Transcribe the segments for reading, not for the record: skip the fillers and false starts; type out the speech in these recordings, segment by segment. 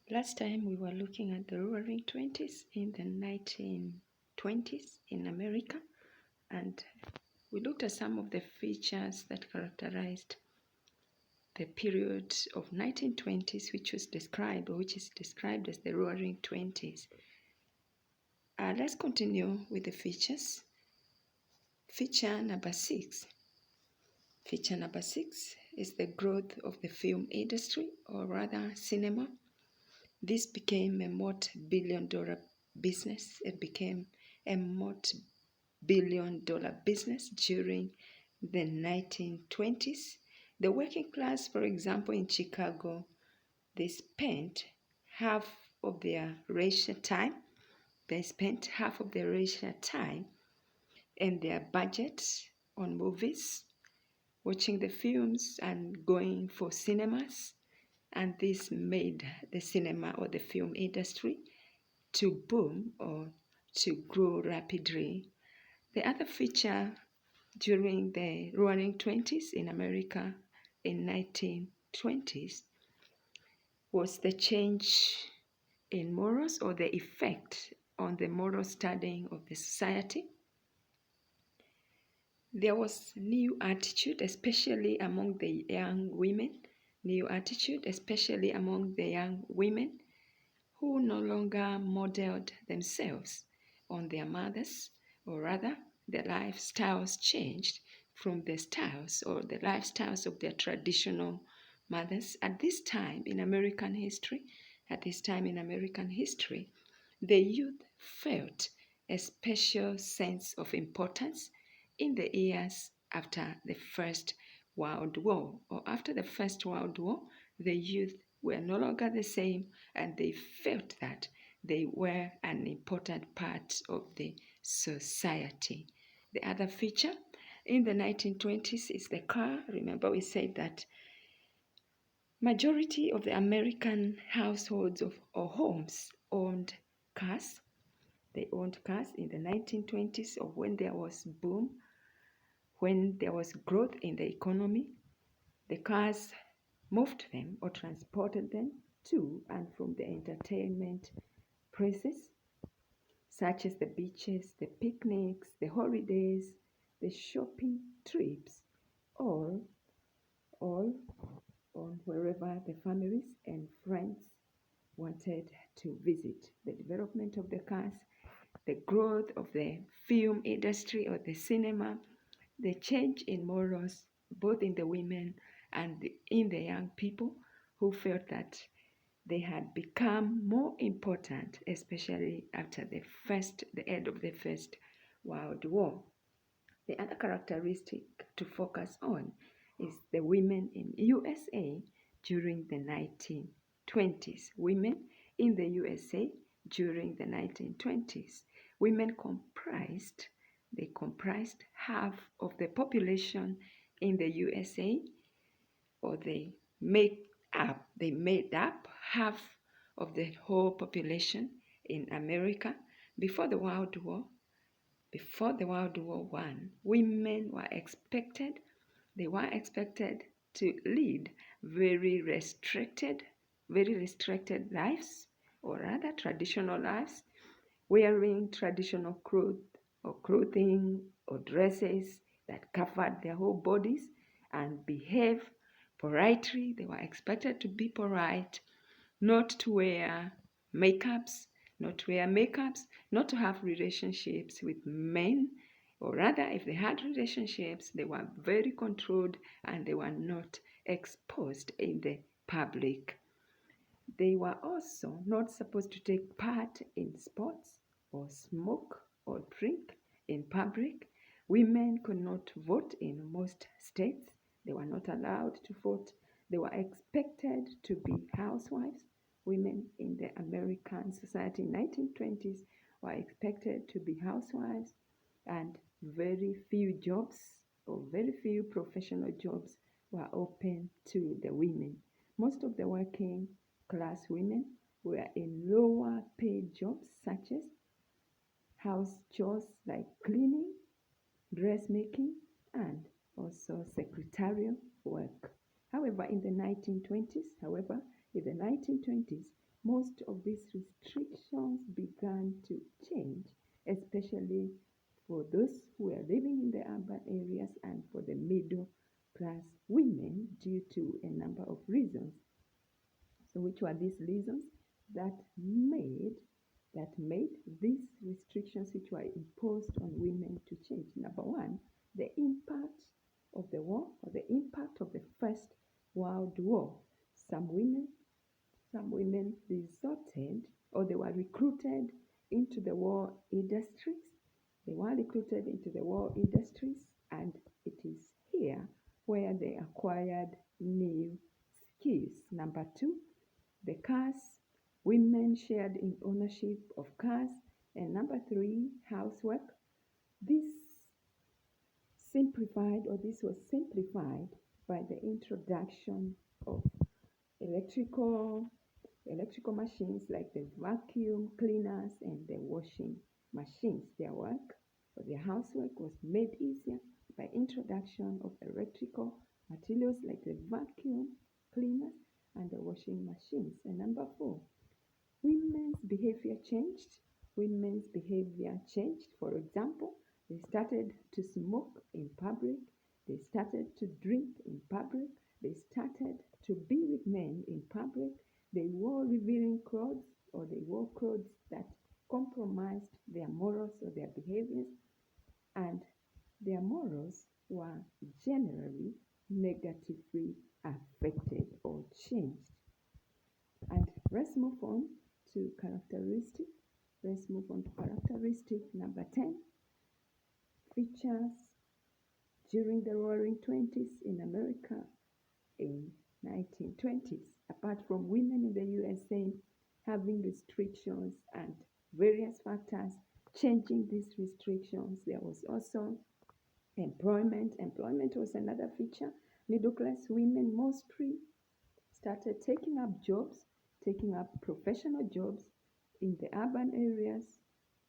Last time we were looking at the Roaring Twenties in the 1920s in America, and we looked at some of the features that characterized the period of 1920s, which is described as the Roaring Twenties. Let's continue with the features. Feature number 6. Feature number 6 is the growth of the film industry, or rather cinema. This became a multi-billion-dollar business. It became a multi-billion-dollar business during the 1920s. The working class, for example, in Chicago, they spent half of their leisure time. They spent half of their leisure time and their budget on movies, watching the films and going for cinemas. And this made the cinema or the film industry to boom or to grow rapidly. The other feature during the Roaring Twenties in America in 1920s was the change in morals, or the effect on the moral standing of the society. There was new attitude, especially among the young women, who no longer modeled themselves on their mothers, or rather, their lifestyles changed from the styles or the lifestyles of their traditional mothers. At this time in American history, the youth felt a special sense of importance in the years after the First World War. Or after the First World War, the youth were no longer the same, and they felt that they were an important part of the society. The other feature in the 1920s is the car. Remember, we said that majority of the American households or homes owned cars. They owned cars in the 1920s, or when there was boom, when there was growth in the economy. The cars moved them or transported them to and from the entertainment places, such as the beaches, the picnics, the holidays, the shopping trips, all on wherever the families and friends wanted to visit. The development of the cars, the growth of the film industry or the cinema, the change in morals, both in the women and in the young people, who felt that they had become more important, especially after the end of the First World War. The other characteristic to focus on is the women in USA during the 1920s. Women in the USA during the 1920s. Women comprised half of the population in the USA, or they made up half of the whole population in America. Before the World War I, women were expected to lead very restricted lives, or rather traditional lives, wearing traditional clothing or dresses that covered their whole bodies and behave politely. They were expected to be polite, not to wear makeups, not to have relationships with men, or rather, if they had relationships, they were very controlled and they were not exposed in the public. They were also not supposed to take part in sports or smoke or drink in public. Women could not vote in most states. They were not allowed to vote. They were expected to be housewives. Women in the American society in 1920s were expected to be housewives, and very few jobs or very few professional jobs were open to the women. Most of the working class women were in lower paid jobs such as house chores like cleaning, dressmaking, and also secretarial work. However, in the 1920s, most of these restrictions began to change, especially for those who were living in the urban areas and for the middle class women due to a number of reasons. So which were these reasons that made these restrictions which were imposed on women to change? Number one, the impact of the war, or the impact of the First World War. Some women resorted, or they were recruited into the war industries. They were recruited into the war industries, and it is here where they acquired new skills. Number two, the cars. Women shared in ownership of cars. And number three, housework. This was simplified by the introduction of electrical machines like the vacuum cleaners and the washing machines. Their work or their housework was made easier by introduction of electrical materials like the vacuum cleaners and the washing machines. And number four, women's behavior changed. For example, they started to smoke in public. They started to drink in public. They started to be with men in public. They wore revealing clothes, or they wore clothes that compromised their morals or their behaviors, and their morals were generally negatively affected or changed. And let's move on to characteristic. Number 10. Features during the Roaring Twenties in America in 1920s. Apart from women in the USA having restrictions and various factors changing these restrictions, there was also employment. Employment was another feature. Middle class women mostly started taking up professional jobs in the urban areas,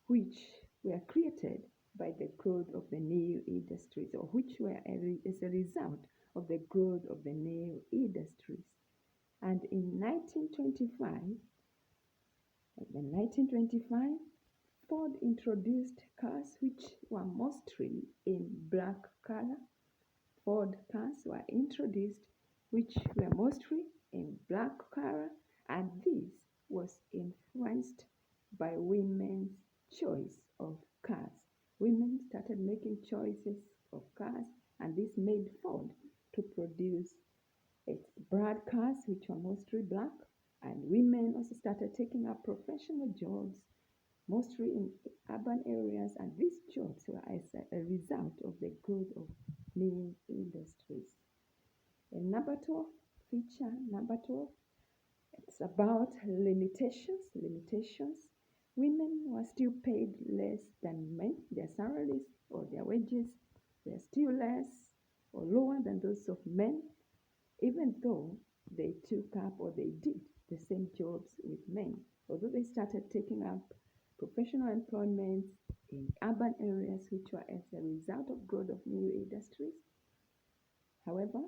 which were created by the growth of the new industries, or which were as a result of the growth of the new industries. And in 1925, Ford introduced cars which were mostly in black color. Ford cars were introduced which were mostly in black color, and this was influenced by women's choice of cars. Women started making choices of cars, and this made Ford to produce its brand cars which were mostly black. And women also started taking up professional jobs mostly in urban areas, and these jobs were as a result of the growth of new industries. And number 12, it's about limitations. Women were still paid less than men. Their salaries or their wages were still less or lower than those of men, even though they took up or they did the same jobs with men. Although they started taking up professional employment in urban areas, which were as a result of growth of new industries, however,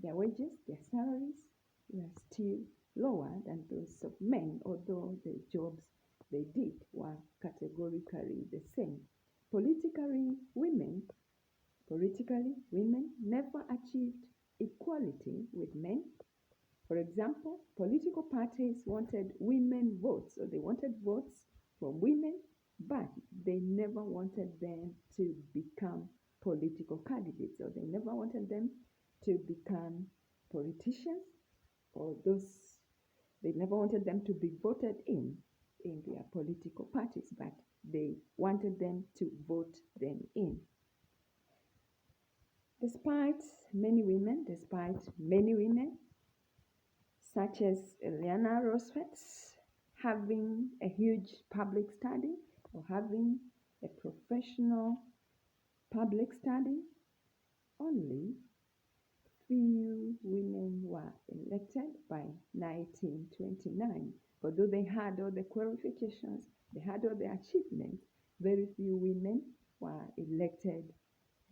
their wages, their salaries were still lower than those of men, although the jobs they did were categorically the same. Politically, women never achieved equality with men. For example, political parties wanted women votes, or they wanted votes from women, but they never wanted them to become political candidates, or they never wanted them to become politicians, or they never wanted them to be voted in their political parties, but they wanted them to vote them in. Despite many women, such as Eleanor Roosevelt, having a huge public study or having a professional public study, only few women were elected by 1929. Although they had all the qualifications, they had all the achievements, very few women were elected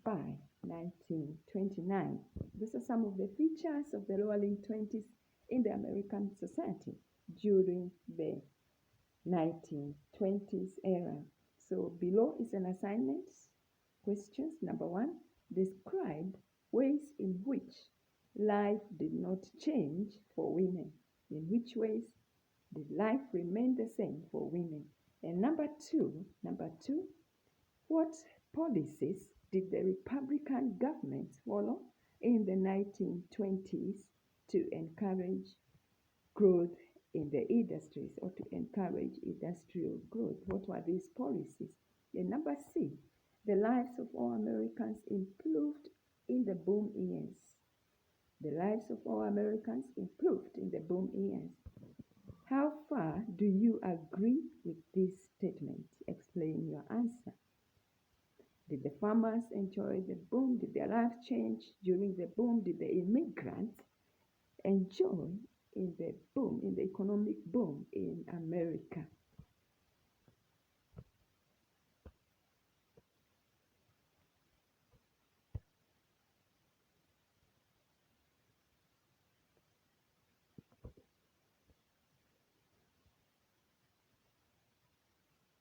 by 1929. These are some of the features of the Roaring Twenties in the American society. during the 1920s era. So below is an assignment. Questions. Number 1, describe ways in which life did not change for women. In which ways did life remain the same for women? And number two, what policies did the Republican government follow in the 1920s to encourage growth in the industries or to encourage industrial growth? What were these policies? And number C, the lives of all Americans improved in the boom years. The lives of all Americans improved in the boom years. How far do you agree with this statement? Explain your answer. Did the farmers enjoy the boom? Did their lives change during the boom? Did the immigrants enjoy in the boom, in the economic boom in America?